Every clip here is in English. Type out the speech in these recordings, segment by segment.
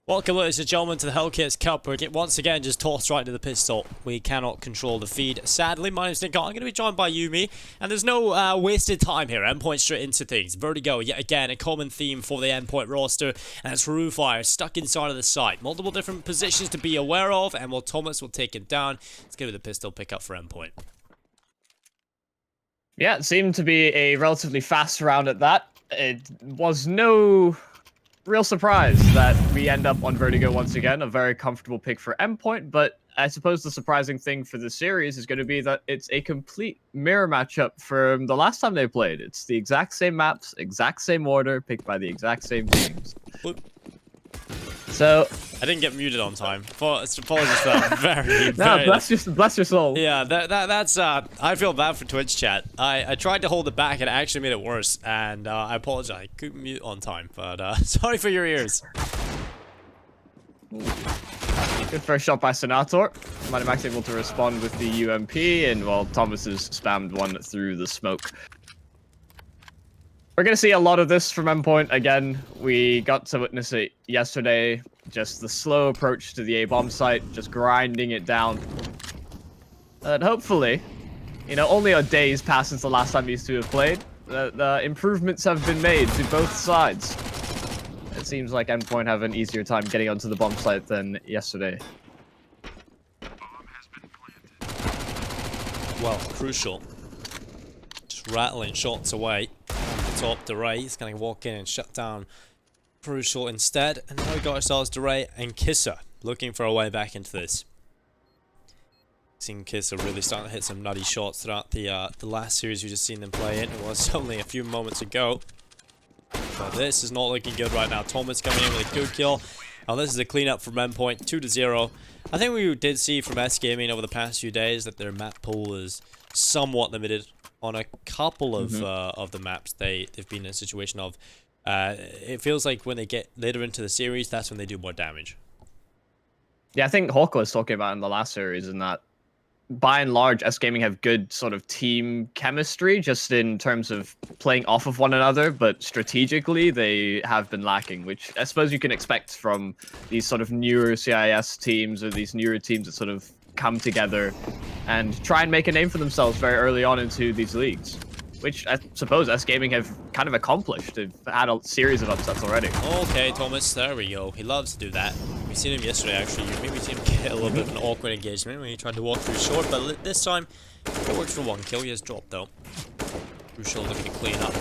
Welcome, ladies and gentlemen, to the Hellcase Cup. We're once again just tossed right to the pistol. We cannot control the feed. Sadly, my name's Nick. I'm going to be joined by Yumi, and there's no wasted time here. Endpoint straight into things. Vertigo, yet again, a common theme for the Endpoint roster, and it's RuFire stuck inside of the site. Multiple different positions to be aware of, and Thomas will take him down. Let's go with the pistol pickup for Endpoint. Yeah, it seemed to be a relatively fast round at that. It was no real surprise that we end up on Vertigo once again, a very comfortable pick for Endpoint, but I suppose the surprising thing for the series is going to be that it's a complete mirror matchup from the last time they played. It's the exact same maps, exact same order, picked by the exact same teams. So I didn't get muted on time. Apologies for that. Very. No, bless your soul. Yeah, that's I feel bad for Twitch chat. I tried to hold it back and it actually made it worse, and I apologize. I couldn't mute on time, but sorry for your ears. Good first shot by Senator. MiGHTYMAX able to respond with the UMP, and while Thomas has spammed one through the smoke. We're going to see a lot of this from Endpoint. Again, we got to witness it yesterday. Just the slow approach to the A-bomb site, just grinding it down. And hopefully, you know, only a day's passed since the last time these two have played. The improvements have been made to both sides. It seems like Endpoint have an easier time getting onto the bomb site than yesterday. Well, crucial. Just rattling shots away. Top Diray is going to walk in and shut down Crucial instead, and now we got ourselves Diray and kise looking for a way back into this. Seeing kise really starting to hit some nutty shots throughout the last series we just seen them play in. It was only a few moments ago, but this is not looking good right now. Thomas coming in with a good kill. Now this is a cleanup from Endpoint, 2-0. I think we did see from S-Gaming over the past few days that their map pool is somewhat limited. On a couple of the maps, they've been in a situation of, it feels like when they get later into the series, that's when they do more damage. Yeah, I think Hawk was talking about in the last series, in that by and large, S-Gaming have good sort of team chemistry, just in terms of playing off of one another, but strategically they have been lacking, which I suppose you can expect from these sort of newer CIS teams, or these newer teams that sort of come together and try and make a name for themselves very early on into these leagues, which I suppose S-Gaming have kind of accomplished. They've had a series of upsets already. Okay, Thomas, there we go. He loves to do that. We seen him yesterday, actually. You maybe seen him get a little bit of an awkward engagement when he tried to walk through short, but this time it worked for one kill. He has dropped though. Crucial looking to clean up.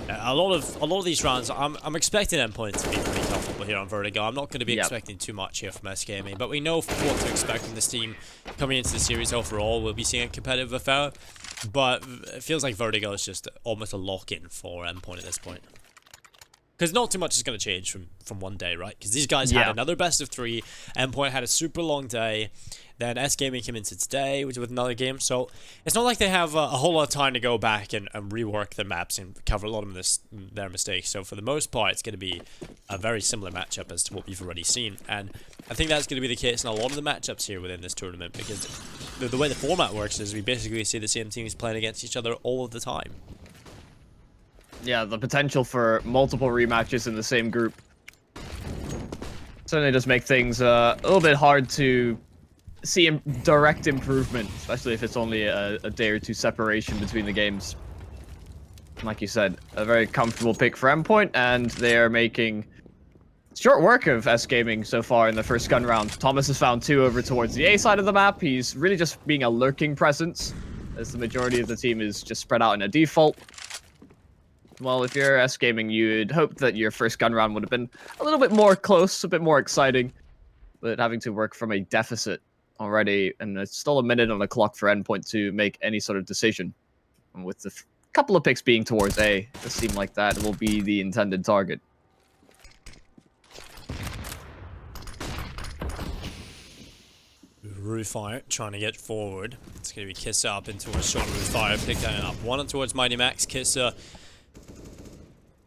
A lot of these rounds, I'm expecting Endpoint to be pretty comfortable here on Vertigo. I'm not going to be expecting too much here from S-Gaming, but we know what to expect from this team coming into the series overall. We'll be seeing a competitive affair, but it feels like Vertigo is just almost a lock-in for Endpoint at this point. Because not too much is going to change from one day, right? Because these guys had another best of 3. Endpoint had a super long day. Then S-Gaming came into today with another game. So it's not like they have a whole lot of time to go back and rework their maps and cover a lot of their mistakes. So for the most part, it's going to be a very similar matchup as to what we've already seen. And I think that's going to be the case in a lot of the matchups here within this tournament. Because the way the format works is we basically see the same teams playing against each other all of the time. Yeah, the potential for multiple rematches in the same group certainly does make things a little bit hard to see direct improvement, especially if it's only a day or two separation between the games. Like you said, a very comfortable pick for Endpoint, and they are making short work of S-Gaming so far in the first gun round. Thomas has found 2 over towards the A side of the map. He's really just being a lurking presence, as the majority of the team is just spread out in a default. Well, if you're S-Gaming, you'd hope that your first gun round would have been a little bit more close, a bit more exciting. But having to work from a deficit already, and it's still a minute on the clock for Endpoint to make any sort of decision. And with the couple of picks being towards A, it does seem like that will be the intended target. RuFire trying to get forward. It's going to be kise up into a short RuFire, pick that up. One towards MiGHTYMAX, kise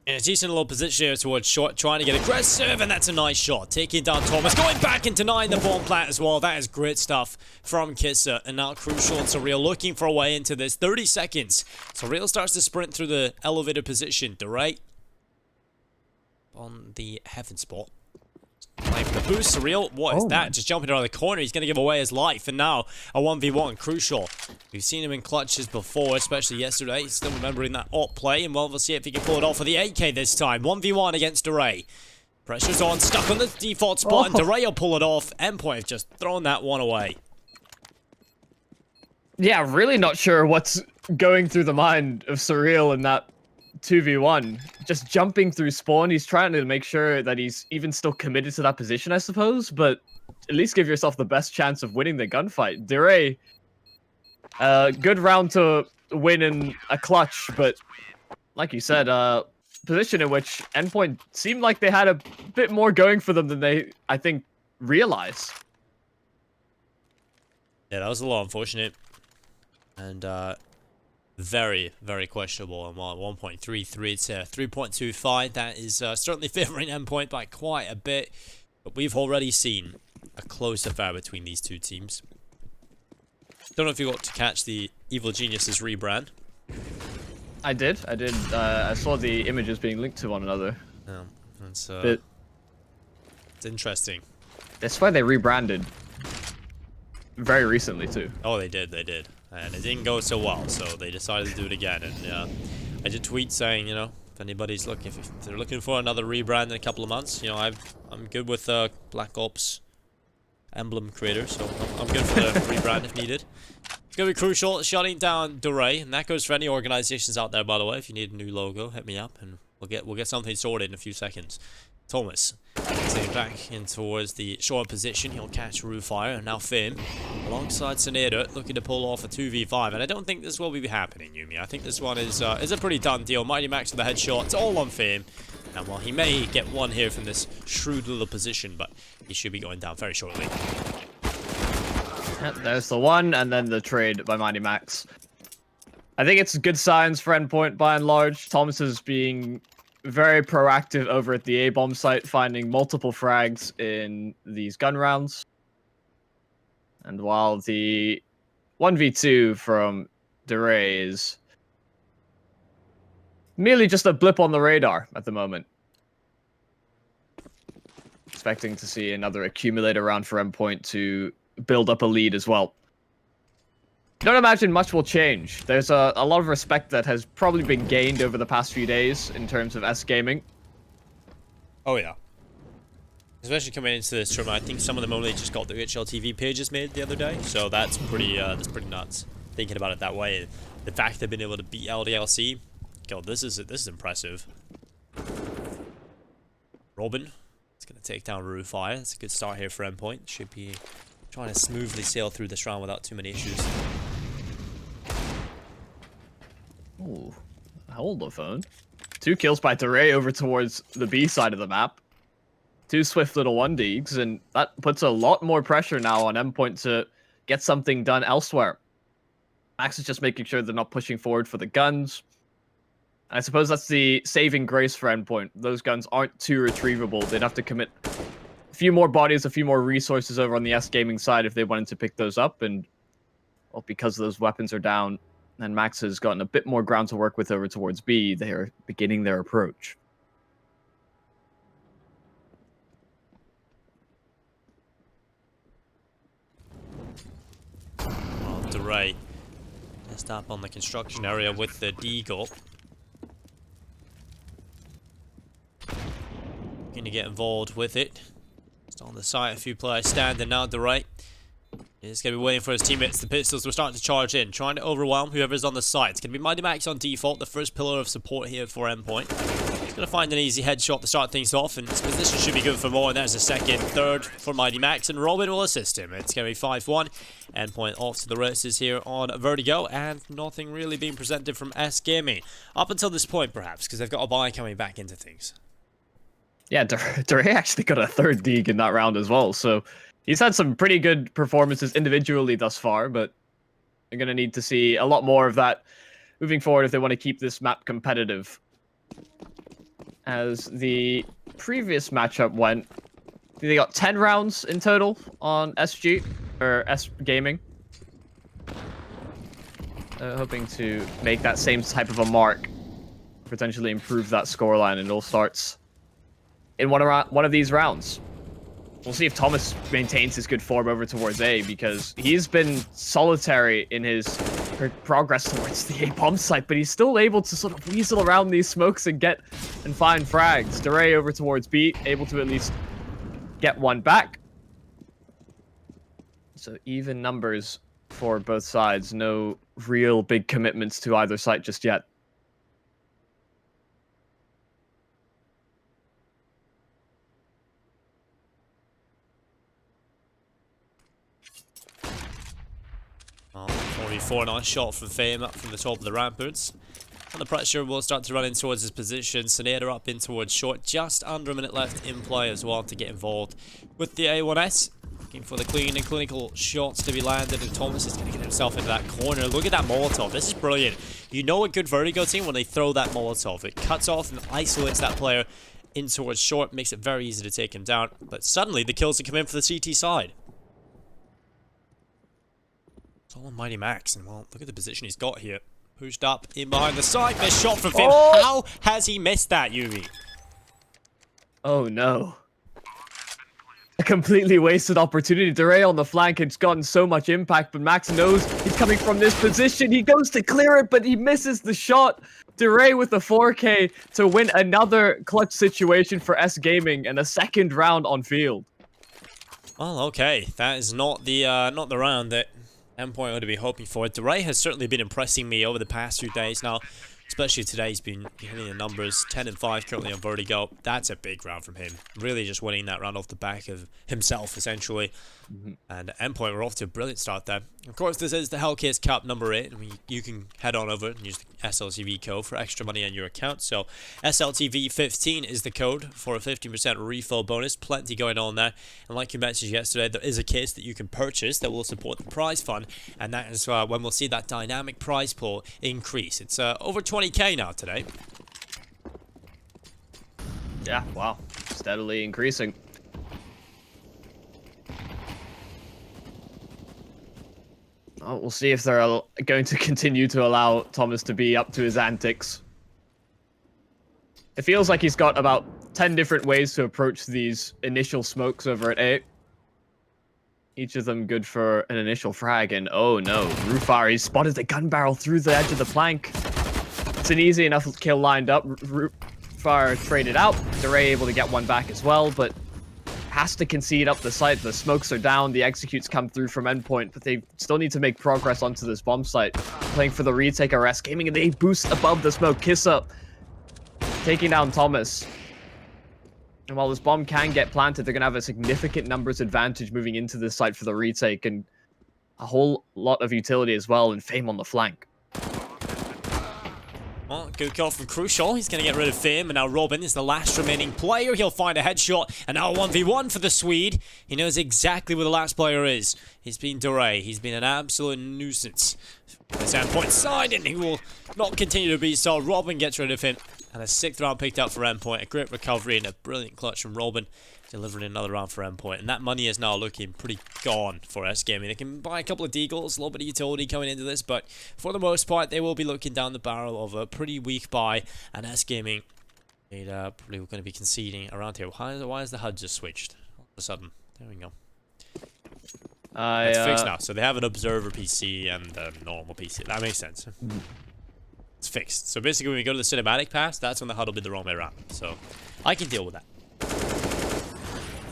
in a decent little position here towards short, trying to get aggressive, and that's a nice shot. Taking down Thomas, going back and denying the bomb plant as well. That is great stuff from kise. And now Crucial and Surreal looking for a way into this. 30 seconds. Surreal starts to sprint through the elevated position. Diray on the heaven spot. Life The boost, Surreal, what is that? Just jumping around the corner, he's going to give away his life. And now, a 1v1, crucial. We've seen him in clutches before, especially yesterday. He's still remembering that AWP play, and well, we'll see if he can pull it off for the 8K this time. 1v1 against Diray. Pressure's on, stuck on the default spot, and Diray will pull it off. Endpoint have just thrown that one away. Yeah, really not sure what's going through the mind of Surreal in that 2v1. Just jumping through spawn, he's trying to make sure that he's even still committed to that position, I suppose, but at least give yourself the best chance of winning the gunfight. Diray, good round to win in a clutch, but like you said, position in which Endpoint seemed like they had a bit more going for them than they, I think, realized. Yeah, that was a little unfortunate. And, very, very questionable on 1.33 to 3.25. That is certainly favoring Endpoint by quite a bit. But we've already seen a close affair between these two teams. Don't know if you got to catch the Evil Geniuses rebrand. I did. I saw the images being linked to one another. Yeah, that's, it's interesting. That's why they rebranded very recently, too. Oh, they did. And it didn't go so well, so they decided to do it again. And I did tweet saying, you know, if anybody's looking, if they're looking for another rebrand in a couple of months, you know, I'm good with Black Ops emblem creator, so I'm good for the rebrand if needed. It's gonna be crucial, shutting down Diray, and that goes for any organizations out there, by the way. If you need a new logo, hit me up, and we'll get something sorted in a few seconds. Thomas, getting back in towards the short position. He'll catch RuFire, and now Finn, alongside StarLadder, looking to pull off a 2v5. And I don't think this will be happening, Yumi. I think this one is a pretty done deal. MiGHTYMAX with a headshot. It's all on Finn. And while he may get one here from this shrewd little position, but he should be going down very shortly. Yep, there's the one, and then the trade by MiGHTYMAX. I think it's good signs for Endpoint by and large. Thomas is being very proactive over at the A-bomb site, finding multiple frags in these gun rounds. And while the 1v2 from Diray is merely just a blip on the radar at the moment. Expecting to see another accumulator round for Endpoint to build up a lead as well. Don't imagine much will change. There's a lot of respect that has probably been gained over the past few days in terms of S-Gaming. Oh yeah. Especially coming into this tournament, I think some of them only just got their HLTV pages made the other day, so that's pretty nuts. Thinking about it that way, the fact they've been able to beat LDLC, God, this is impressive. Robin, it's gonna take down RuFire. That's a good start here for Endpoint. Should be trying to smoothly sail through this round without too many issues. Ooh, hold the phone. 2 kills by Diray over towards the B side of the map. 2 swift little 1-digs, and that puts a lot more pressure now on Endpoint to get something done elsewhere. Max is just making sure they're not pushing forward for the guns. I suppose that's the saving grace for Endpoint. Those guns aren't too retrievable. They'd have to commit a few more bodies, a few more resources over on the S-Gaming side if they wanted to pick those up, and well, because those weapons are down, and Max has gotten a bit more ground to work with over towards B, they are beginning their approach. Well, Diray messed up on the construction area with the Deagle. Going to get involved with it. Just on the site, a few players standing now. Diray is going to be waiting for his teammates. The pistols were starting to charge in, trying to overwhelm whoever's on the site. It's going to be MiGHTYMAX on default, the first pillar of support here for Endpoint. He's going to find an easy headshot to start things off, and his position should be good for more. And there's a second, third for MiGHTYMAX, and Robin will assist him. It's going to be 5-1. Endpoint off to the races here on Vertigo, and nothing really being presented from S-Gaming. Up until this point, perhaps, because they've got a buy coming back into things. Yeah, Diray actually got a 3rd dig in that round as well, so he's had some pretty good performances individually thus far, but they're going to need to see a lot more of that moving forward if they want to keep this map competitive. As the previous matchup went, they got 10 rounds in total on SG, or S-Gaming. Hoping to make that same type of a mark, potentially improve that scoreline, and it all starts in one of these rounds. We'll see if Thomas maintains his good form over towards A, because he's been solitary in his progress towards the A bomb site, but he's still able to sort of weasel around these smokes and find frags. Diray over towards B, able to at least get one back. So even numbers for both sides. No real big commitments to either site just yet. Oh, 44, nice shot from Fame up from the top of the ramparts. And the pressure will start to run in towards his position. StarLadder up in towards short. Just under a minute left in play as well to get involved with the A1S. Looking for the clean and clinical shots to be landed, and Thomas is going to get himself into that corner. Look at that Molotov. This is brilliant. You know a good Vertigo team when they throw that Molotov. It cuts off and isolates that player in towards short. Makes it very easy to take him down. But suddenly the kills are coming in for the CT side. It's all on MiGHTYMAX, and well, look at the position he's got here. Pushed up in behind the side. Missed shot from Fim. Oh! How has he missed that, Yuvi? Oh no. A completely wasted opportunity. Diray on the flank has gotten so much impact, but Max knows he's coming from this position. He goes to clear it, but he misses the shot. Diray with the 4K to win another clutch situation for S-Gaming and a second round on field. Well, okay. That is not the round that Endpoint would be hoping for. Diray has certainly been impressing me over the past few days now. Especially today, he's been hitting the numbers. 10 and 5 currently on Vertigo. That's a big round from him. Really just winning that round off the back of himself, essentially. And Endpoint, we're off to a brilliant start there. Of course, this is the Hellcase Cup number 8. I mean, you can head on over and use the SLTV code for extra money on your account. So, SLTV15 is the code for a 15% refill bonus. Plenty going on there. And like you mentioned yesterday, there is a case that you can purchase that will support the prize fund. And that is when we'll see that dynamic prize pool increase. It's over 20k now today. Yeah, wow. Steadily increasing. Oh, we'll see if they're going to continue to allow Thomas to be up to his antics. It feels like he's got about 10 different ways to approach these initial smokes over at A. Each of them good for an initial frag, and oh no, RuFire, he spotted the gun barrel through the edge of the plank. It's an easy enough kill lined up. RuFire traded out. Diray able to get one back as well, but has to concede up the site. The smokes are down. The executes come through from Endpoint, but they still need to make progress onto this bomb site. Playing for the retake of S-Gaming, and they boost above the smoke. kise taking down Thomas. And while this bomb can get planted, they're going to have a significant numbers advantage moving into this site for the retake, and a whole lot of utility as well, and Fame on the flank. Well, good call from Crucial. He's going to get rid of Fame, and now robiin is the last remaining player. He'll find a headshot, and now a 1v1 for the Swede. He knows exactly where the last player is. He's been Diray. He's been an absolute nuisance. This Endpoint side, and he will not continue to be so. robiin gets rid of him, and a 6th round picked up for Endpoint. A great recovery and a brilliant clutch from robiin, delivering another round for Endpoint. And that money is now looking pretty gone for S-Gaming. They can buy a couple of deagles, a little bit of utility coming into this, but for the most part, they will be looking down the barrel of a pretty weak buy. And S-Gaming, they're probably going to be conceding around here. Why is the HUD just switched all of a sudden? There we go. It's fixed now. So they have an observer PC and a normal PC. That makes sense. It's fixed. So basically, when we go to the cinematic pass, that's when the HUD will be the wrong way around. So I can deal with that.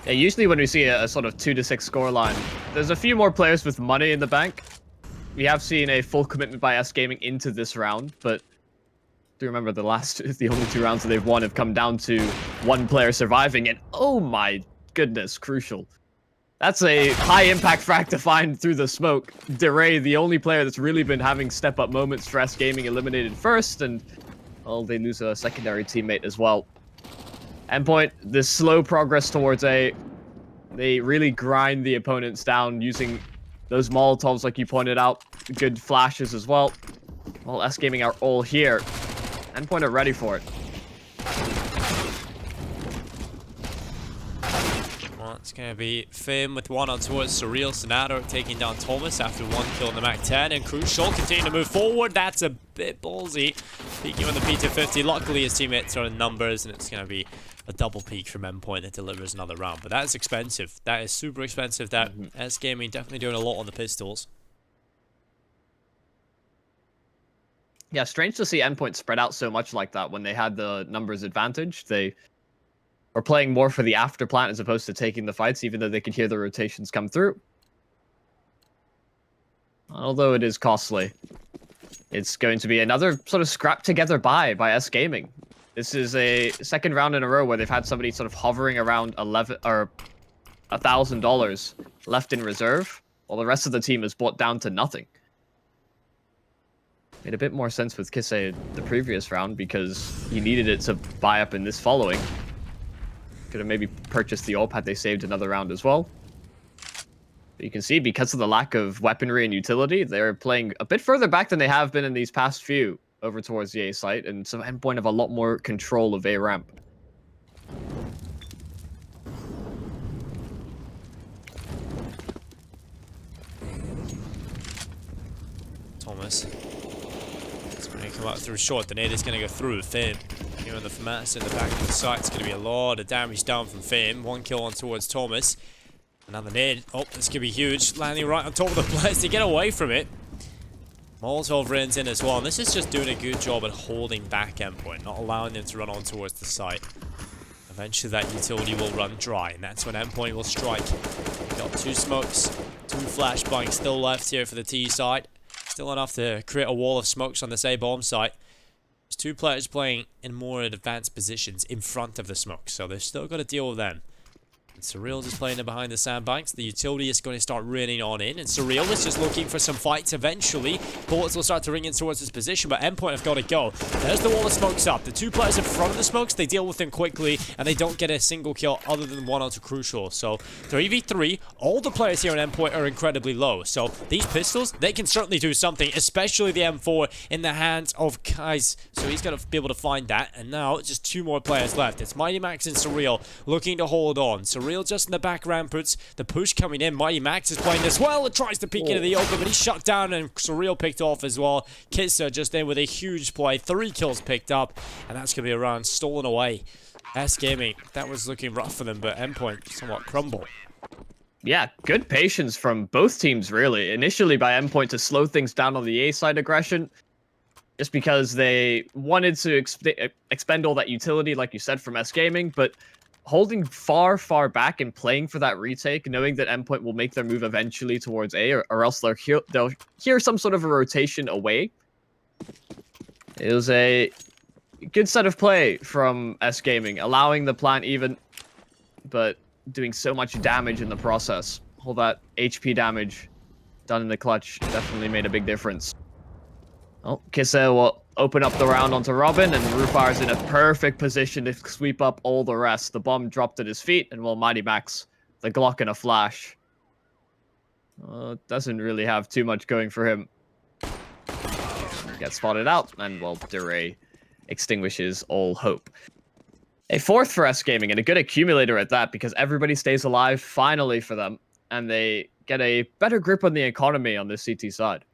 Yeah, usually when we see a sort of 2-6 scoreline, there's a few more players with money in the bank. We have seen a full commitment by S-Gaming into this round, but do remember the only 2 rounds that they've won have come down to one player surviving, and oh my goodness, Crucial. That's a high impact frag to find through the smoke. Diray, the only player that's really been having step-up moments for S-Gaming, eliminated first, and well, they lose a secondary teammate as well. Endpoint, this slow progress towards A, they really grind the opponents down using those Molotovs like you pointed out. Good flashes as well. Well, S-Gaming are all here. Endpoint are ready for it. Well, it's going to be Fim with one on towards Surreal. StarLadder taking down Thomas after 1 kill in the MAC-10. And Crucial continue to move forward. That's a bit ballsy. Peeking on the P250. Luckily, his teammates are in numbers, and it's going to be a double peak from Endpoint that delivers another round. But that is expensive. That is super expensive. That S-Gaming definitely doing a lot on the pistols. Yeah, strange to see Endpoint spread out so much like that when they had the numbers advantage. They were playing more for the after plant as opposed to taking the fights, even though they could hear the rotations come through. Although it is costly. It's going to be another sort of scrap together by S-Gaming. This is a second round in a row where they've had somebody sort of hovering around $1,000 left in reserve, while the rest of the team is brought down to nothing. Made a bit more sense with Kise the previous round because he needed it to buy up in this following. Could have maybe purchased the AWP had they saved another round as well. But you can see, because of the lack of weaponry and utility, they're playing a bit further back than they have been in these past few over towards the A site, and so Endpoint have a lot more control of A ramp. Thomas. It's going to come out through short. The nade is going to go through Fim. Here on the FAMAS in the back of the site. It's going to be a lot of damage down from Fim. One kill on towards Thomas. Another nade. Oh, this could be huge. Landing right on top of the players to get away from it. Molotov runs in as well. And this is just doing a good job at holding back Endpoint, not allowing them to run on towards the site. Eventually that utility will run dry, and that's when Endpoint will strike. We've got 2 smokes, 2 flashbangs still left here for the T side. Still enough to create a wall of smokes on this A bomb site. There's 2 players playing in more advanced positions in front of the smoke, so they've still got to deal with them. And Surreal is playing behind the sandbanks. The utility is going to start running on in, and Surreal is just looking for some fights eventually. Bullets will start to ring in towards his position, but Endpoint have got to go. There's the wall of smokes up. The 2 players in front of the smokes, they deal with them quickly, and they don't get a single kill other than 1 onto Crucial. So 3v3, all the players here on Endpoint are incredibly low. So these pistols, they can certainly do something, especially the M4 in the hands of Kise. So he's got to be able to find that, and now just 2 more players left. It's MiGHTYMAX and Surreal looking to hold on. Surreal just in the back ramparts. The push coming in. MiGHTYMAX is playing as well. It tries to peek into the open, but he's shut down, and Surreal picked off as well. Kise just in with a huge play. 3 kills picked up, and that's going to be a round stolen away. S-Gaming, that was looking rough for them, but Endpoint somewhat crumble. Yeah, good patience from both teams, really. Initially by Endpoint to slow things down on the A side aggression, just because they wanted to expend all that utility, like you said, from S-Gaming, but holding far, far back and playing for that retake, knowing that Endpoint will make their move eventually towards A, or else they'll hear some sort of a rotation away. It was a good set of play from S-Gaming, allowing the plant even, but doing so much damage in the process. All that HP damage done in the clutch definitely made a big difference. Oh, Kise will open up the round onto robiin, and RuFire's in a perfect position to sweep up all the rest. The bomb dropped at his feet, and MiGHTYMAX, the Glock in a flash. Doesn't really have too much going for him. Gets spotted out, and, well, Diray extinguishes all hope. A 4th for S-Gaming, and a good accumulator at that, because everybody stays alive, finally, for them, and they get a better grip on the economy on this CT side.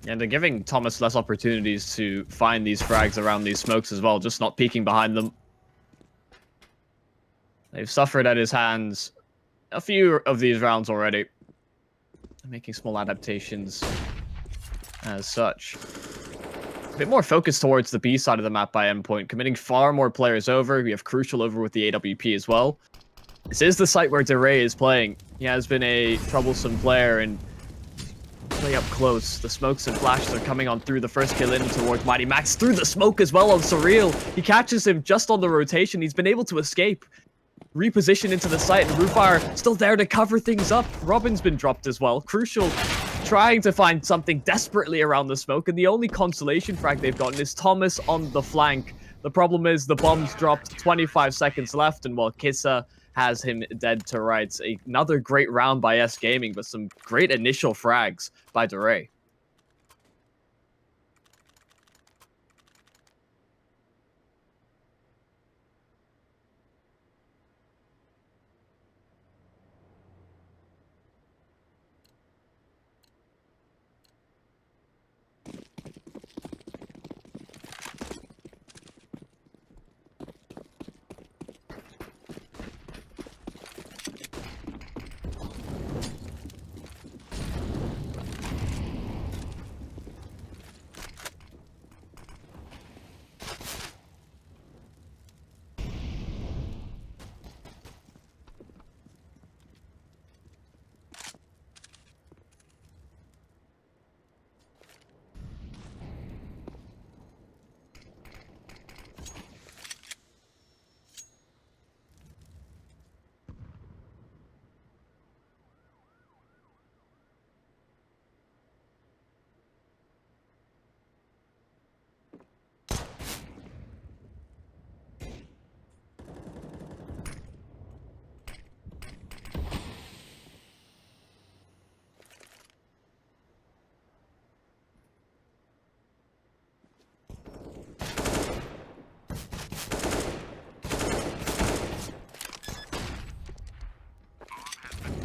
And they're giving Thomas less opportunities to find these frags around these smokes as well, just not peeking behind them. They've suffered at his hands a few of these rounds already, making small adaptations as such. A bit more focused towards the B side of the map by Endpoint, committing far more players over. We have Crucial over with the AWP as well. This is the site where Diray is playing. He has been a troublesome player, and play up close. The smokes and flashes are coming on through. The first kill in towards MiGHTYMAX through the smoke as well on Surreal. He catches him just on the rotation. He's been able to escape. Reposition into the site, and RuFire still there to cover things up. Robin's been dropped as well. Crucial trying to find something desperately around the smoke, and the only consolation frag they've gotten is Thomas on the flank. The problem is the bomb's dropped, 25 seconds left, and while Kise has him dead to rights. Another great round by S-Gaming, but some great initial frags by Diray.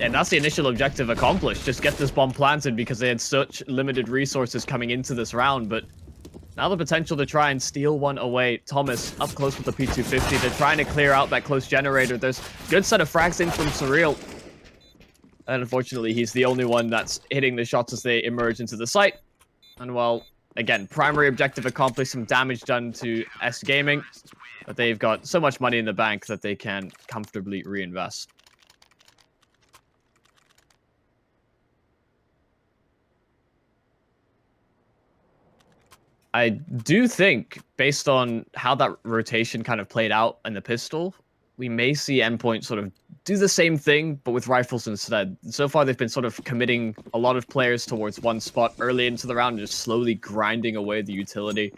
And that's the initial objective accomplished. Just get this bomb planted because they had such limited resources coming into this round. But now the potential to try and steal one away. Thomas up close with the P250. They're trying to clear out that close generator. There's a good set of frags in from Surreal. And unfortunately, he's the only one that's hitting the shots as they emerge into the site. And well, again, primary objective accomplished. Some damage done to S-Gaming. But they've got so much money in the bank that they can comfortably reinvest. I do think, based on how that rotation kind of played out in the pistol, we may see Endpoint sort of do the same thing, but with rifles instead. So far, they've been sort of committing a lot of players towards one spot early into the round, and just slowly grinding away the utility,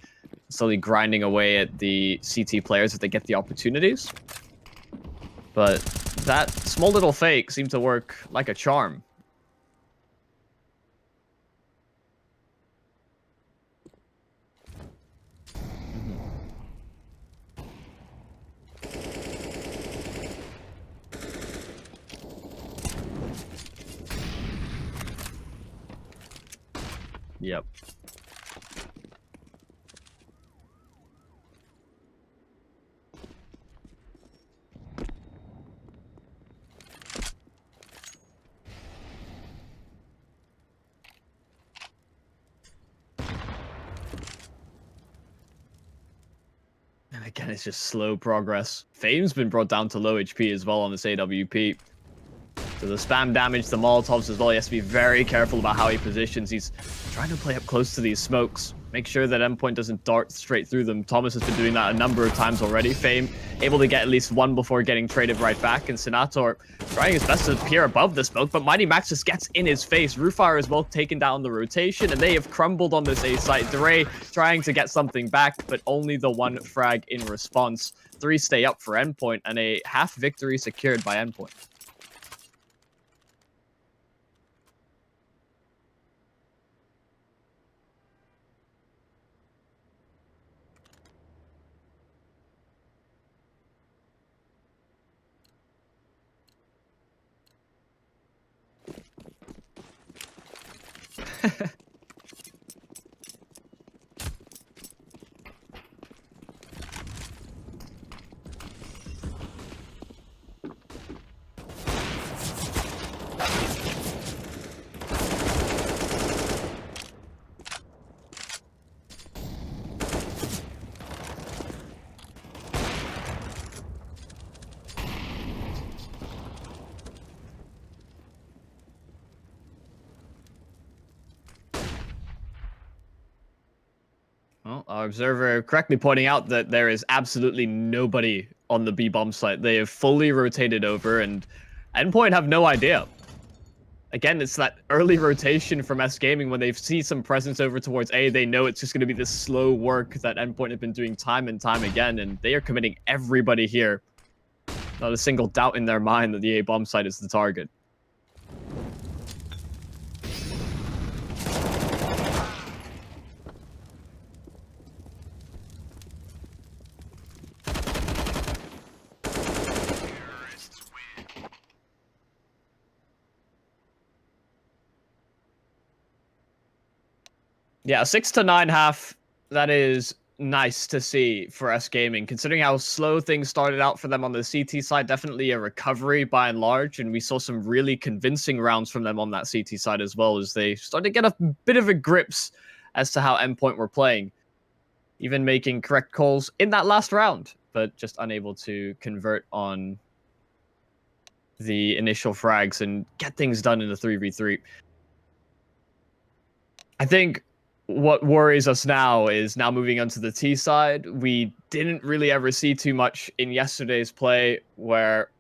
slowly grinding away at the CT players if they get the opportunities. But that small little fake seemed to work like a charm. Yep. And again, it's just slow progress. Fame's been brought down to low HP as well on this AWP. So the spam damage, the Molotovs as well. He has to be very careful about how he positions. He's trying to play up close to these smokes. Make sure that Endpoint doesn't dart straight through them. Thomas has been doing that a number of times already. Fame able to get at least one before getting traded right back. And Senator trying his best to appear above the smoke, but MiGHTYMAX just gets in his face. RuFire as well taking down the rotation, and they have crumbled on this A site. Diray trying to get something back, but only the one frag in response. 3 stay up for Endpoint, and a half victory secured by Endpoint. Our observer correctly pointing out that there is absolutely nobody on the B-bomb site. They have fully rotated over, and Endpoint have no idea. Again, it's that early rotation from S-Gaming. When they see some presence over towards A, they know it's just going to be this slow work that Endpoint have been doing time and time again, and they are committing everybody here. Not a single doubt in their mind that the A bomb site is the target. Yeah, 6 to 9 half, that is nice to see for S-Gaming, considering how slow things started out for them on the CT side. Definitely a recovery by and large, and we saw some really convincing rounds from them on that CT side as well, as they started to get a bit of a grips as to how Endpoint were playing, even making correct calls in that last round, but just unable to convert on the initial frags and get things done in the 3v3. I think what worries us now is now moving on to the T side. We didn't really ever see too much in yesterday's play where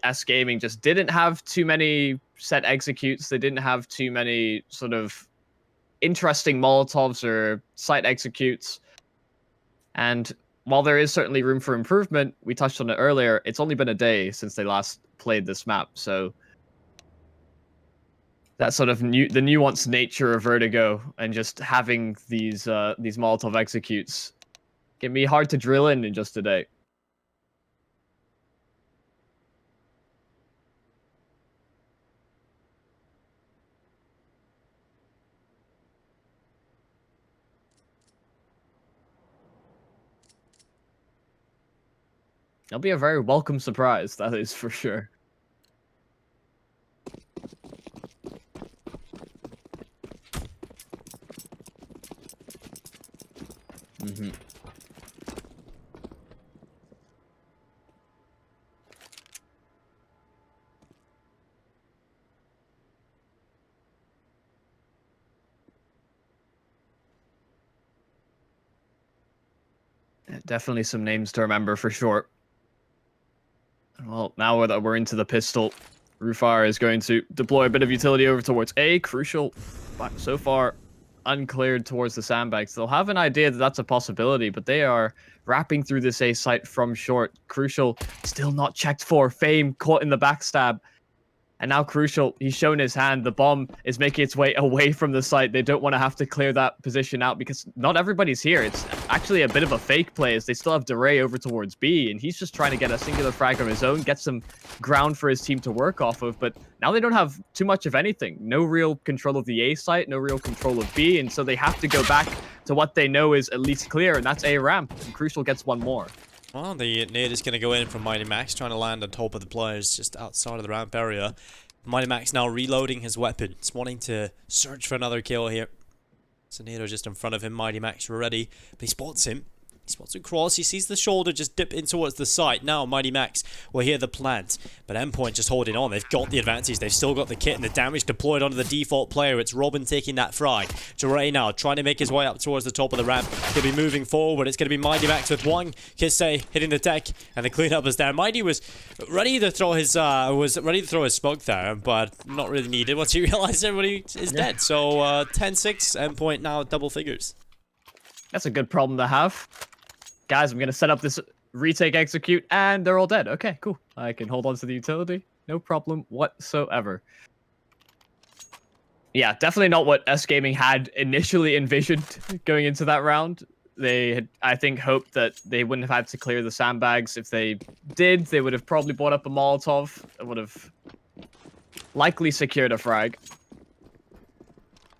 S-Gaming just didn't have too many set executes. They didn't have too many sort of interesting Molotovs or site executes. And while there is certainly room for improvement, we touched on it earlier, it's only been a day since they last played this map. So that sort of the nuanced nature of Vertigo and just having these Molotov executes can be hard to drill in just a day. It'll be a very welcome surprise, that is for sure. Mm-hmm. Definitely some names to remember for sure. Well, now that we're into the pistol, RuFire is going to deploy a bit of utility over towards A. Crucial, but so far uncleared towards the sandbags. They'll have an idea that that's a possibility, but they are wrapping through this A site from short. Crucial still not checked for. Fame caught in the backstab. And now Crucial, he's shown his hand. The bomb is making its way away from the site. They don't want to have to clear that position out because not everybody's here. It's actually a bit of a fake play as they still have Diray over towards B, and he's just trying to get a singular frag on his own, get some ground for his team to work off of. But now they don't have too much of anything. No real control of the A site, no real control of B, and so they have to go back to what they know is at least clear, and that's A ramp. And Crucial gets one more. Well, the nade is going to go in from MiGHTYMAX, trying to land on top of the players just outside of the ramp area. MiGHTYMAX now reloading his weapon. He's wanting to search for another kill here. Sonado just in front of him. MiGHTYMAX ready, but he spots him. He spots him cross. He sees the shoulder just dip in towards the site. Now MiGHTYMAX will hear the plant, but Endpoint just holding on. They've got the advantage. They've still got the kit and the damage deployed onto the default player. It's robiin taking that frag. Diray now trying to make his way up towards the top of the ramp. He'll be moving forward. It's going to be MiGHTYMAX with one. Kise hitting the deck, and the cleanup is there. Mighty was ready to throw his smoke there, but not really needed once he realized everybody is dead. So 10-6, Endpoint now double figures. That's a good problem to have. Guys, I'm going to set up this retake execute, and they're all dead. Okay, cool. I can hold on to the utility. No problem whatsoever. Yeah, definitely not what S-Gaming had initially envisioned going into that round. They had, I think, hoped that they wouldn't have had to clear the sandbags. If they did, they would have probably brought up a Molotov. It would have likely secured a frag.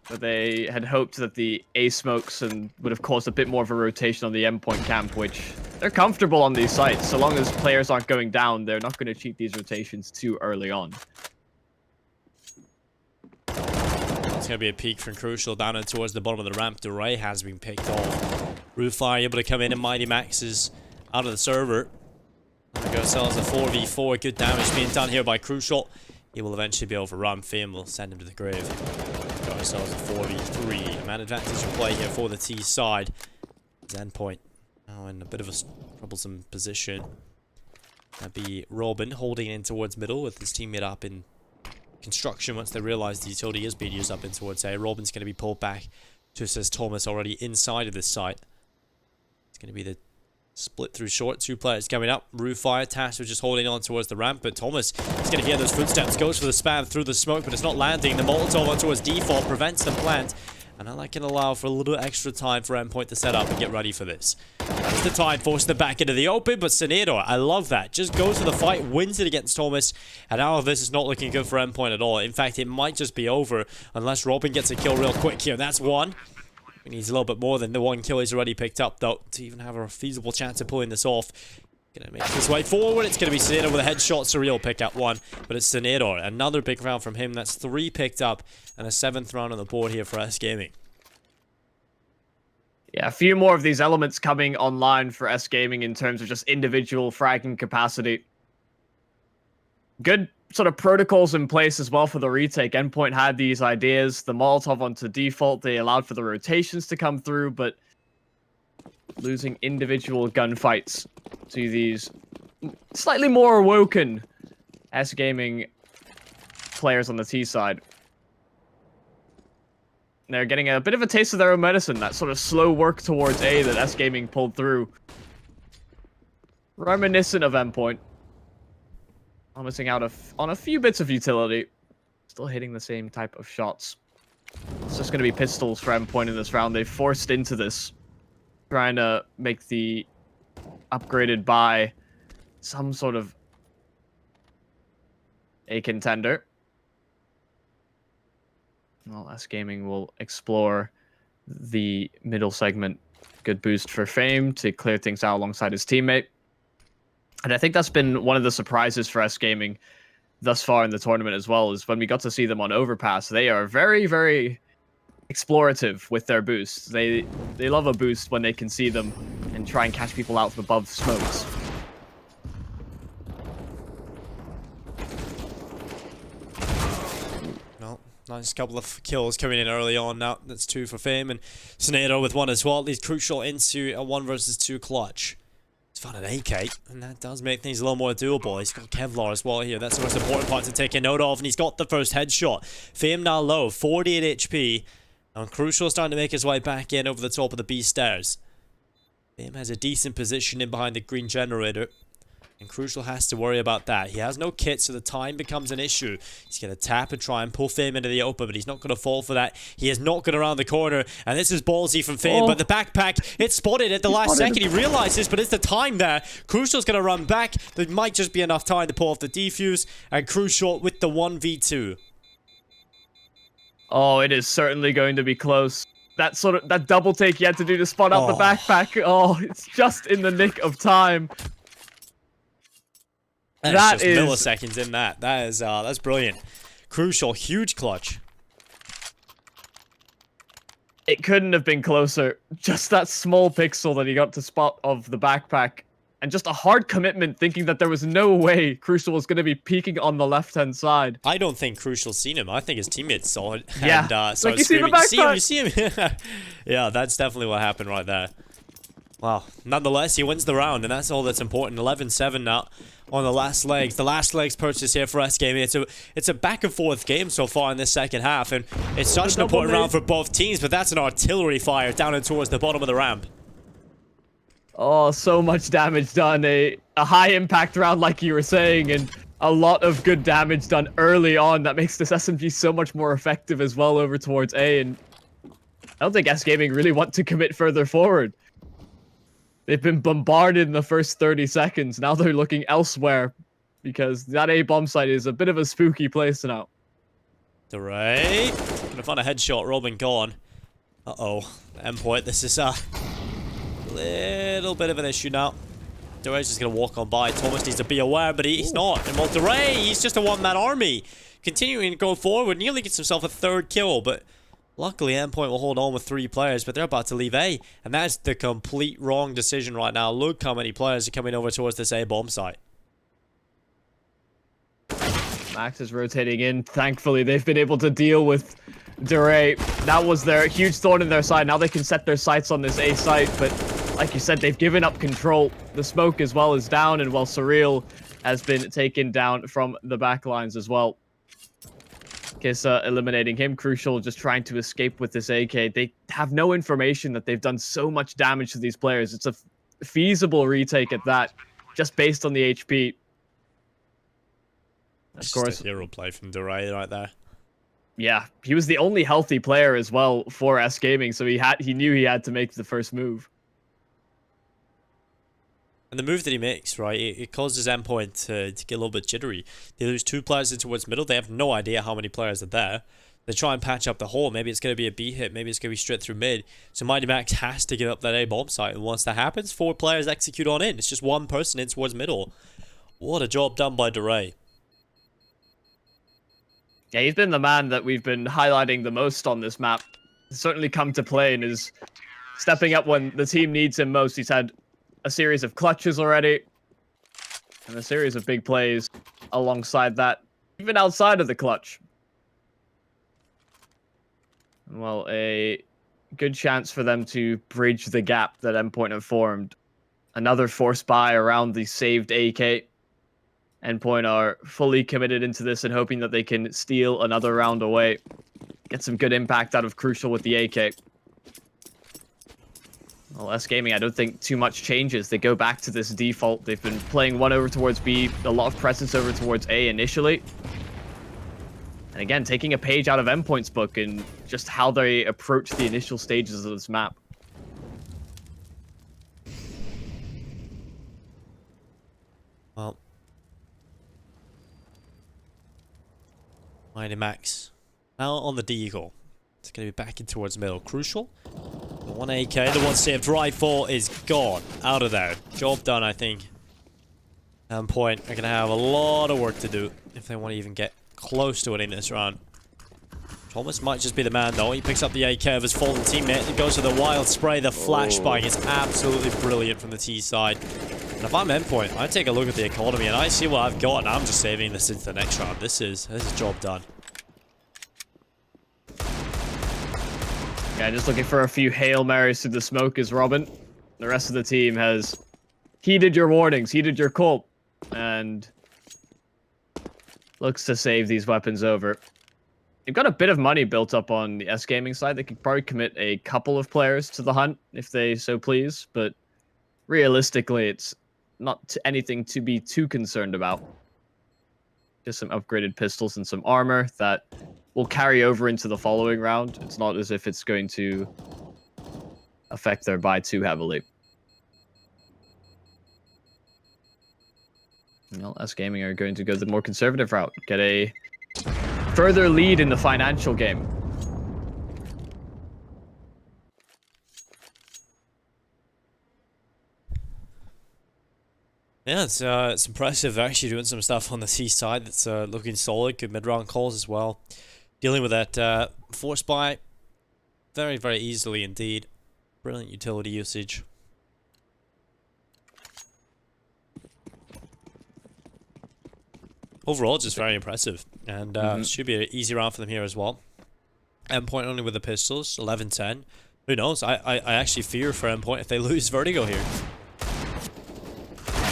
But they had hoped that the A smokes and would have caused a bit more of a rotation on the Endpoint camp, which they're comfortable on these sites. So long as players aren't going down, they're not going to cheat these rotations too early on. It's going to be a peek from Crucial down and towards the bottom of the ramp. Diray has been picked off. RuFire able to come in, and MiGHTYMAX is out of the server. There we go, sells a 4v4. Good damage being done here by Crucial. He will eventually be overrun. Fame will send him to the grave. Got ourselves a 4v3. Man advantage in play here for the T side. Endpoint now in a bit of a troublesome position. That'd be robiin holding in towards middle with his teammate up in construction once they realize the utility is being used up in towards A. Robiin's going to be pulled back to assist Thomas already inside of this site. It's going to be the split through short. Two players coming up. RuFire, Tash was just holding on towards the ramp, but Thomas is going to hear those footsteps. Goes for the spam through the smoke, but it's not landing. The Molotov on towards default prevents the plant. And now that can allow for a little extra time for Endpoint to set up and get ready for this. It's the time, forcing them back into the open, but Senador, I love that. Just goes for the fight, wins it against Thomas, and now this is not looking good for Endpoint at all. In fact, it might just be over unless robiin gets a kill real quick here. That's one. He needs a little bit more than the one kill he's already picked up, though, to even have a feasible chance of pulling this off. Gonna make his way forward. It's gonna be Senador with a headshot. Surreal pick up one, but it's Senador. Another big round from him. That's 3 picked up, and a 7th round on the board here for S-Gaming. Yeah, a few more of these elements coming online for S-Gaming in terms of just individual fragging capacity. Good sort of protocols in place as well for the retake. Endpoint had these ideas. The Molotov onto default, they allowed for the rotations to come through, but losing individual gunfights to these slightly more awoken S-Gaming players on the T side. They're getting a bit of a taste of their own medicine, that sort of slow work towards A that S-Gaming pulled through. Reminiscent of Endpoint. Missing out on a few bits of utility. Still hitting the same type of shots. It's just going to be pistols for Endpoint in this round. They've forced into this, trying to make the upgraded buy some sort of a contender. Well, S-Gaming will explore the middle segment. Good boost for Fame to clear things out alongside his teammate. And I think that's been one of the surprises for S-Gaming thus far in the tournament as well, is when we got to see them on Overpass. They are very, very explorative with their boosts. They love a boost when they can see them and try and catch people out from above smokes. Nice couple of kills coming in early on. Now that's 2 for Fame, and Senador with 1 as well. He's crucial into a 1 versus 2 clutch. He's found an AK, and that does make things a little more doable. He's got Kevlar as well here. That's the most important part to take a note of, and he's got the first headshot. Fame now low, 48 HP. And Crucial starting to make his way back in over the top of the B stairs. Fame has a decent position in behind the green generator. And Crucial has to worry about that. He has no kit, so the time becomes an issue. He's going to tap and try and pull Fame into the open, but he's not going to fall for that. He has not got around the corner, and this is ballsy from Fame, but the backpack, it's spotted at the last second. He realizes, but it's the time there. Crucial's going to run back. There might just be enough time to pull off the defuse, and Crucial with the 1v2. Oh, it is certainly going to be close. That double take he had to do to spot out the backpack. Oh, it's just in the nick of time. That's just milliseconds in that. That's brilliant. Crucial, huge clutch. It couldn't have been closer. Just that small pixel that he got to spot of the backpack. And just a hard commitment, thinking that there was no way Crucial was going to be peeking on the left-hand side. I don't think Crucial's seen him. I think his teammates saw it. Yeah. And started screaming, you see him? Yeah, that's definitely what happened right there. Wow. Nonetheless, he wins the round, and that's all that's important. 11-7 now on the last legs. The last legs purchase here for S-Gaming. It's a back and forth game so far in this second half, and it's such an important round for both teams, but that's an artillery fire down and towards the bottom of the ramp. Oh, so much damage done. A high impact round like you were saying, and a lot of good damage done early on. That makes this SMG so much more effective as well over towards A, and I don't think S-Gaming really want to commit further forward. They've been bombarded in the first 30 seconds. Now they're looking elsewhere because that A bomb site is a bit of a spooky place now. Diray. Gonna find a headshot. robiin gone. Uh-oh. Endpoint. This is a little bit of an issue now. Diray's just gonna walk on by. Thomas needs to be aware, but he's not. And well, Diray, he's just a one-man army. Continuing to go forward. Nearly gets himself a 3rd kill, but luckily, Endpoint will hold on with 3 players, but they're about to leave A. And that's the complete wrong decision right now. Look how many players are coming over towards this A bomb site. Max is rotating in. Thankfully, they've been able to deal with Diray. That was their huge thorn in their side. Now they can set their sights on this A site, but like you said, they've given up control. The smoke as well is down, and while Surreal has been taken down from the back lines as well. Kise eliminating him. Crucial just trying to escape with this AK. They have no information that they've done so much damage to these players. It's a feasible retake at that, just based on the HP. Of course, just a hero play from Diray right there. Yeah, he was the only healthy player as well for S-Gaming, so he knew he had to make the first move. And the move that he makes, right, it causes Endpoint to get a little bit jittery. They lose 2 players in towards middle. They have no idea how many players are there. They try and patch up the hole. Maybe it's going to be a B hit. Maybe it's going to be straight through mid. So MiGHTYMAX has to give up that A bomb site. And once that happens, 4 players execute on in. It's just 1 person in towards middle. What a job done by Diray. Yeah, he's been the man that we've been highlighting the most on this map. He's certainly come to play and is stepping up when the team needs him most. He's had a series of clutches already, and a series of big plays alongside that, even outside of the clutch. Well, a good chance for them to bridge the gap that Endpoint have formed. Another force buy around the saved AK. Endpoint are fully committed into this and hoping that they can steal another round away. Get some good impact out of Crucial with the AK. Well, S-Gaming, I don't think too much changes. They go back to this default. They've been playing 1 over towards B, a lot of presence over towards A initially. And again, taking a page out of Endpoint's book and just how they approach the initial stages of this map. Well, MiGHTYMAX now on the deagle. It's going to be back in towards middle. Crucial. The 1 AK, the 1 saved rifle is gone. Out of there. Job done, I think. Endpoint are going to have a lot of work to do if they want to even get close to winning this round. Thomas might just be the man, though. He picks up the AK of his fallen teammate. He goes for the wild spray. The flashbang is absolutely brilliant from the T side. And if I'm Endpoint, I take a look at the economy and I see what I've got, and I'm just saving this into the next round. This is job done. Yeah, just looking for a few Hail Marys through the smoke is robiin. The rest of the team has heeded your warnings, heeded your call, and looks to save these weapons over. You've got a bit of money built up on the S-Gaming side. They could probably commit a couple of players to the hunt if they so please, but realistically, it's not anything to be too concerned about. Just some upgraded pistols and some armor that will carry over into the following round. It's not as if it's going to affect their buy too heavily. Well, S-Gaming are going to go the more conservative route. Get a further lead in the financial game. Yeah, it's impressive. They're actually doing some stuff on the C side that's looking solid. Good mid-round calls as well. Dealing with that force buy very, very easily indeed. Brilliant utility usage. Overall, just very impressive. And should be an easy round for them here as well. Endpoint only with the pistols, 11-10. Who knows? I actually fear for Endpoint if they lose Vertigo here.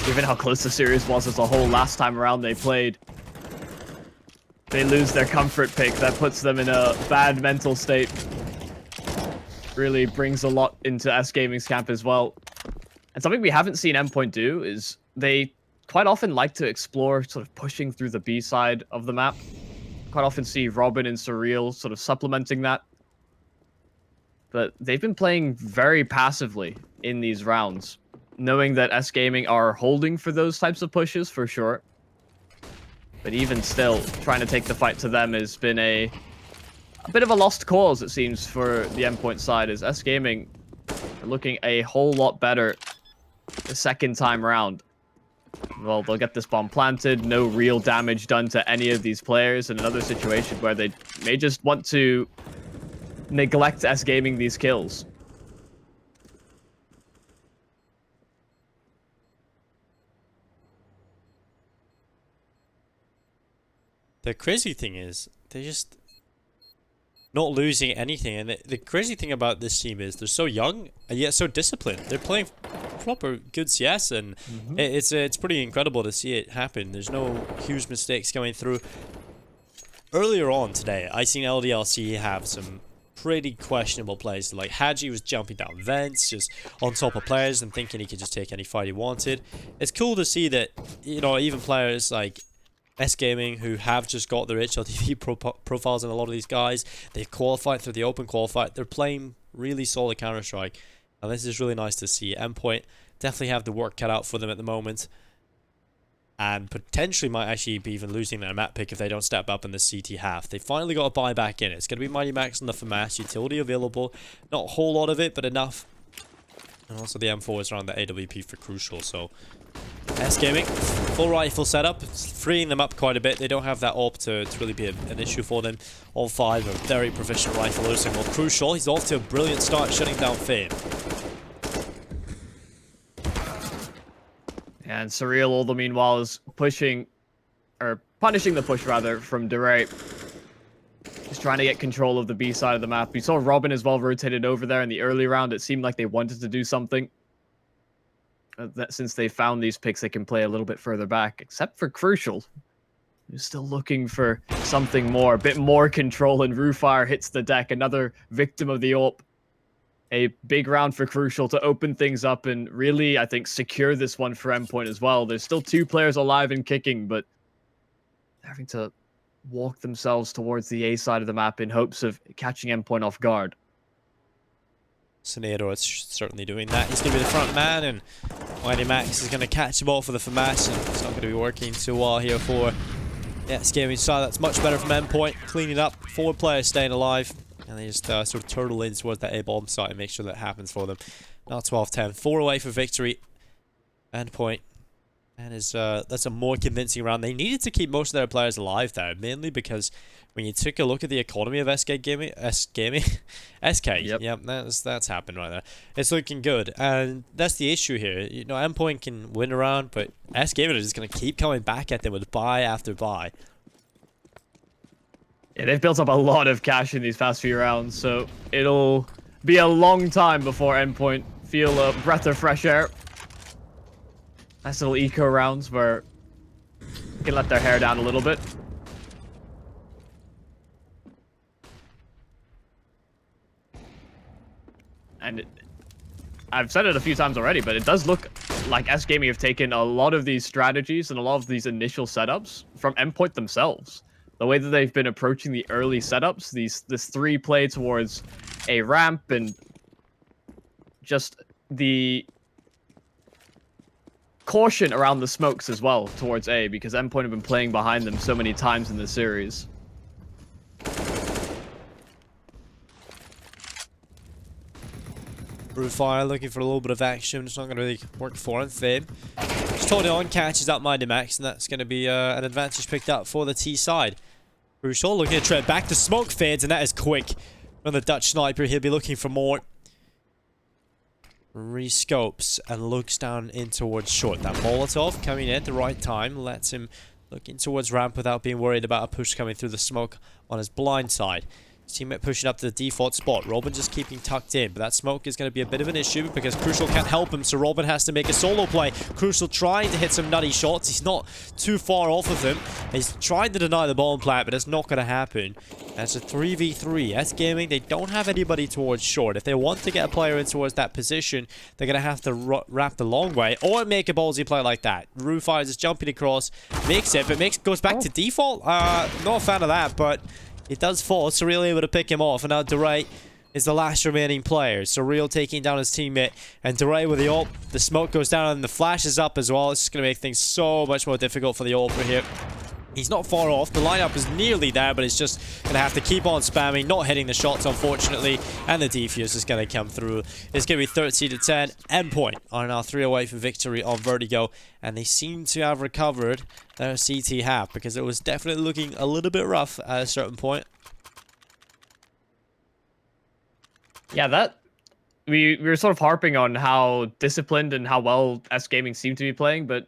Given how close the series was as a whole last time around they played, they lose their comfort pick. That puts them in a bad mental state. Really brings a lot into S-Gaming's camp as well. And something we haven't seen Endpoint do is they quite often like to explore sort of pushing through the B side of the map. Quite often see robiin and Surreal sort of supplementing that. But they've been playing very passively in these rounds, knowing that S-Gaming are holding for those types of pushes for sure. But even still, trying to take the fight to them has been a bit of a lost cause, it seems, for the Endpoint side, as S-Gaming are looking a whole lot better the second time round. Well, they'll get this bomb planted, no real damage done to any of these players, in another situation where they may just want to neglect S-Gaming these kills. The crazy thing is, they just not losing anything. And the crazy thing about this team is they're so young and yet so disciplined. They're playing proper good CS, and it's pretty incredible to see it happen. There's no huge mistakes going through. Earlier on today, I seen LDLC have some pretty questionable plays. Like Hadji was jumping down vents, just on top of players and thinking he could just take any fight he wanted. It's cool to see that, you know, even players like S-Gaming, who have just got their HLTV profiles, and a lot of these guys, they've qualified through the open qualified. They're playing really solid Counter-Strike, and this is really nice to see. Endpoint definitely have the work cut out for them at the moment, and potentially might actually be even losing their map pick if they don't step up in the CT half. They finally got a buy back in. It's going to be MiGHTYMAX on the FAMAS, utility available. Not a whole lot of it, but enough. And also the M4 is around the AWP for Crucial, so S-Gaming, full rifle setup. It's freeing them up quite a bit. They don't have that AWP to really be an issue for them. All five are very proficient riflers, and well, Crucial, he's off to a brilliant start shutting down Fame. And Surreal, all the meanwhile, is pushing, or punishing the push rather, from Diray. Just trying to get control of the B side of the map. We saw robiin as well rotated over there in the early round. It seemed like they wanted to do something. That since they found these picks, they can play a little bit further back, except for Crucial, who's still looking for something more, a bit more control, and RuFire hits the deck, another victim of the AWP. A big round for Crucial to open things up and really, I think, secure this one for Endpoint as well. There's still 2 players alive and kicking, but having to walk themselves towards the A side of the map in hopes of catching Endpoint off guard. Sonero is certainly doing that. He's going to be the front man, and MiGHTYMAX is going to catch the ball for the FAMAS, and it's not going to be working too well here for S-Gaming side. That's much better from Endpoint, cleaning up, 4 players staying alive. And they just sort of turtle in towards that A-bomb site and make sure that happens for them. Now 12-10. 4 away for victory. Endpoint. And that's a more convincing round. They needed to keep most of their players alive there. Mainly because when you took a look at the economy of SK, yep, that's happened right there. It's looking good. And that's the issue here. You know, Endpoint can win around, but S-Gaming is just going to keep coming back at them with buy after buy. Yeah, they've built up a lot of cash in these past few rounds, so it'll be a long time before Endpoint feel a breath of fresh air. Nice little eco rounds where they can let their hair down a little bit. And I've said it a few times already, but it does look like S-Gaming have taken a lot of these strategies and a lot of these initial setups from Endpoint themselves. The way that they've been approaching the early setups, this 3 play towards a ramp, and just the caution around the smokes as well towards A, because Endpoint have been playing behind them so many times in this series. RuFire looking for a little bit of action. It's not going to really work for him. Fame just holding on, catches up MiGHTYMAX, and that's going to be an advantage picked up for the T side. Crucial looking to tread back. The smoke fades, and that is quick. From the Dutch sniper, he'll be looking for more. Rescopes and looks down in towards short. That Molotov coming in at the right time lets him look in towards ramp without being worried about a push coming through the smoke on his blind side. Teammate pushing up to the default spot. robiin just keeping tucked in, but that smoke is going to be a bit of an issue because Crucial can't help him, so robiin has to make a solo play. Crucial trying to hit some nutty shots. He's not too far off of them. He's trying to deny the bomb plant, but it's not going to happen. That's a 3v3. S-Gaming, they don't have anybody towards short. If they want to get a player in towards that position, they're going to have to wrap the long way or make a ballsy play like that. RuFire is jumping across, makes it, but goes back to default. Not a fan of that, but it does fall. Surreal able to pick him off, and now Diray is the last remaining player. Surreal taking down his teammate, and Diray with the ult. The smoke goes down, and the flash is up as well. It's just going to make things so much more difficult for the ultra here. He's not far off. The lineup is nearly there, but it's just going to have to keep on spamming, not hitting the shots, unfortunately, and the defuse is going to come through. It's going to be 13-10. Endpoint are now 3 away for victory on Vertigo, and they seem to have recovered their CT half, because it was definitely looking a little bit rough at a certain point. Yeah, that we were sort of harping on how disciplined and how well S-Gaming seemed to be playing, but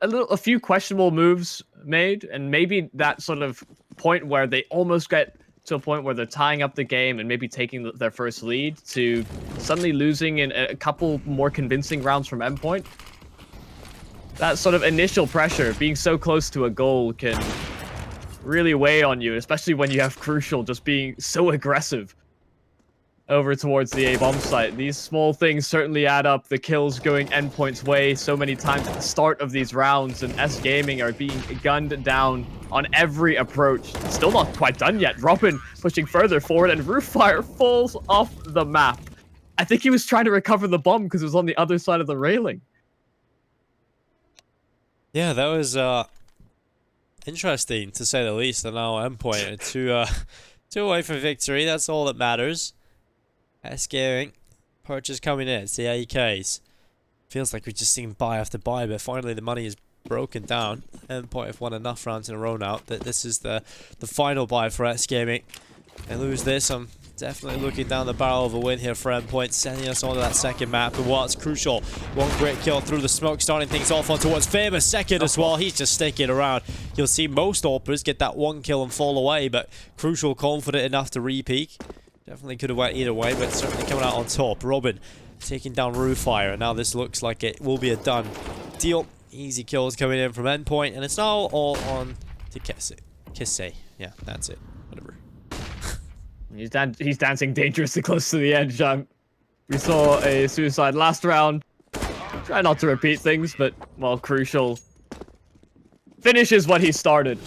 a few questionable moves made, and maybe that sort of point where they almost get to a point where they're tying up the game and maybe taking their first lead to suddenly losing in a couple more convincing rounds from Endpoint. That sort of initial pressure, being so close to a goal, can really weigh on you, especially when you have Crucial just being so aggressive over towards the A-bomb site. These small things certainly add up. The kills going Endpoint's way so many times at the start of these rounds, and S-Gaming are being gunned down on every approach. Still not quite done yet. robiin pushing further forward, and RuFire falls off the map. I think he was trying to recover the bomb because it was on the other side of the railing. Yeah, that was interesting to say the least. And now Endpoint two away from victory. That's all that matters. S-Gaming purchase coming in. It's the Hellcase. Feels like we've just seen buy after buy, but finally the money is broken down. Endpoint have won enough rounds in a row now that this is the final buy for S-Gaming. They lose this, I'm definitely looking down the barrel of a win here for Endpoint, sending us onto that second map. And what's crucial, one great kill through the smoke, starting things off on towards Famous. Second as well, he's just sticking around. You'll see most AWPers get that one kill and fall away, but Crucial confident enough to re-peek. Definitely could have went either way, but certainly coming out on top. robiin taking down RuFire, and now this looks like it will be a done deal. Easy kills coming in from Endpoint, and it's now all on to Kise. Yeah, that's it. Whatever. He's dancing dangerously close to the edge. We saw a suicide last round. Try not to repeat things, but, well, Crucial finishes what he started.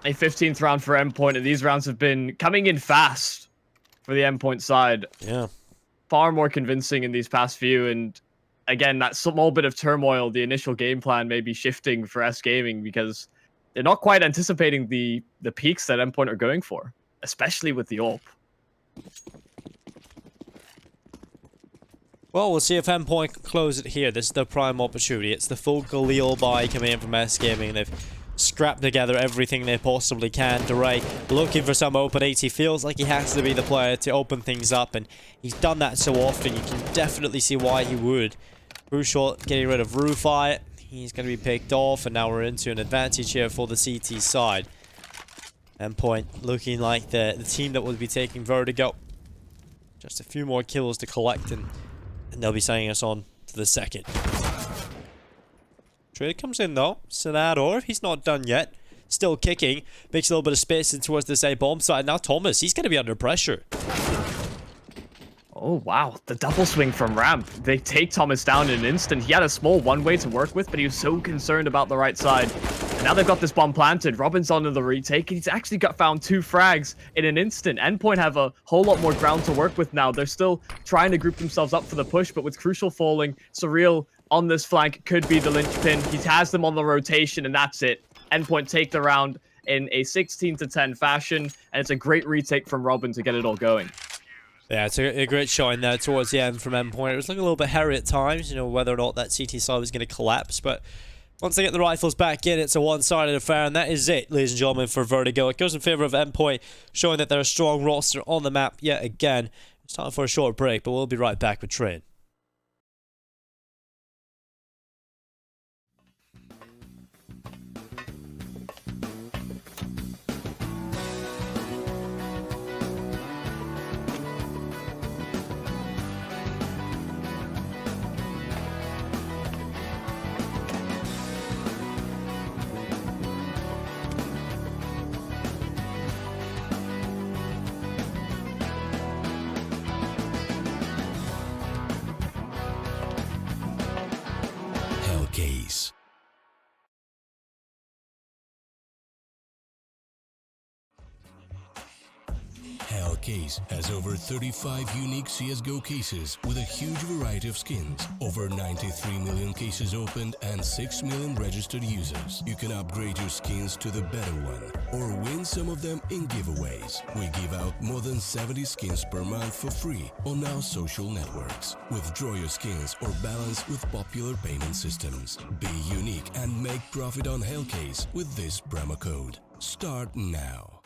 A 15th round for Endpoint, and these rounds have been coming in fast for the Endpoint side. Yeah. Far more convincing in these past few, and again, that small bit of turmoil, the initial game plan may be shifting for S-Gaming because they're not quite anticipating the peaks that Endpoint are going for, especially with the AWP. Well, we'll see if Endpoint can close it here. This is the prime opportunity. It's the full Galil buy coming in from S-Gaming. They've scrapped together everything they possibly can. Diray looking for some openings. He feels like he has to be the player to open things up, and he's done that so often. You can definitely see why he would. Crucial getting rid of RuFire. He's going to be picked off, and now we're into an advantage here for the CT side. Endpoint looking like the team that will be taking Vertigo. Just a few more kills to collect, and they'll be sending us on to the second. Trade comes in though. StarLadder, he's not done yet. Still kicking. Makes a little bit of space in towards this A-bomb side. Now Thomas, he's going to be under pressure. Oh, wow. The double swing from ramp. They take Thomas down in an instant. He had a small one-way to work with, but he was so concerned about the right side. And now they've got this bomb planted. robiin's onto the retake. He's actually found 2 frags in an instant. Endpoint have a whole lot more ground to work with now. They're still trying to group themselves up for the push, but with Crucial falling, Surreal on this flank could be the linchpin. He has them on the rotation, and that's it. Endpoint take the round in a 16-10 fashion, and it's a great retake from robiin to get it all going. Yeah, it's a great showing there towards the end from Endpoint. It was looking a little bit hairy at times, you know, whether or not that CT side was going to collapse, but once they get the rifles back in, it's a one-sided affair, and that is it, ladies and gentlemen, for Vertigo. It goes in favor of Endpoint, showing that they're a strong roster on the map yet again. It's time for a short break, but we'll be right back with Train. Hellcase. Hellcase has over 35 unique CSGO cases with a huge variety of skins, over 93 million cases opened and 6 million registered users. You can upgrade your skins to the better one or win some of them in giveaways. We give out more than 70 skins per month for free on our social networks. Withdraw your skins or balance with popular payment systems. Be unique and make profit on Hellcase with this promo code. Start now.